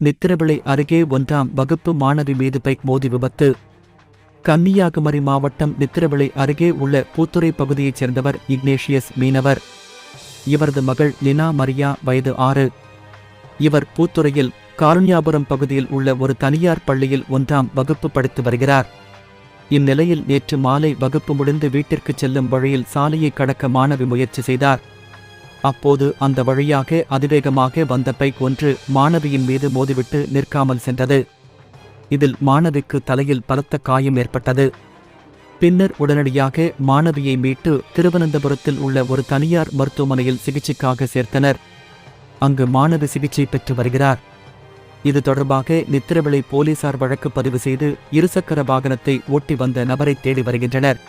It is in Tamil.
நித்திரவிளை அருகே 1ஆம் வகுப்பு மாணவி மீது பைக் மோதி விபத்து. கன்னியாகுமரி மாவட்டம் நித்திரவிளை அருகே உள்ள பூத்துறை பகுதியைச் சேர்ந்தவர் இக்னேஷியஸ் மீனவர். இவரது மகள் லினா மரியா வயது 6. இவர் பூத்துறையில் காருண்யாபுரம் பகுதியில் உள்ள ஒரு தனியார் பள்ளியில் 1ஆம் வகுப்பு படித்து வருகிறார். இந்நிலையில் நேற்று மாலை வகுப்பு முடிந்து வீட்டிற்குச் செல்லும் வழியில் சாலையை கடக்க மாணவி முயற்சி செய்தார். அப்போது அந்த வழியாக அதிவேகமாக வந்த பைக் ஒன்று மாணவியின் மீது மோதிவிட்டு நிற்காமல் சென்றது. இதில் மாணவிக்கு தலையில் பலத்த காயம் ஏற்பட்டது. பின்னர் உடனடியாக மாணவியை மீட்டு திருவனந்தபுரத்தில் உள்ள ஒரு தனியார் மருத்துவமனையில் சிகிச்சைக்காக சேர்த்தனர். அங்கு மாணவி சிகிச்சை பெற்று வருகிறார். இது தொடர்பாக நித்திரவிளை போலீசார் வழக்கு பதிவு செய்து இருசக்கர வாகனத்தை ஓட்டி வந்த நபரை தேடி வருகின்றனர்.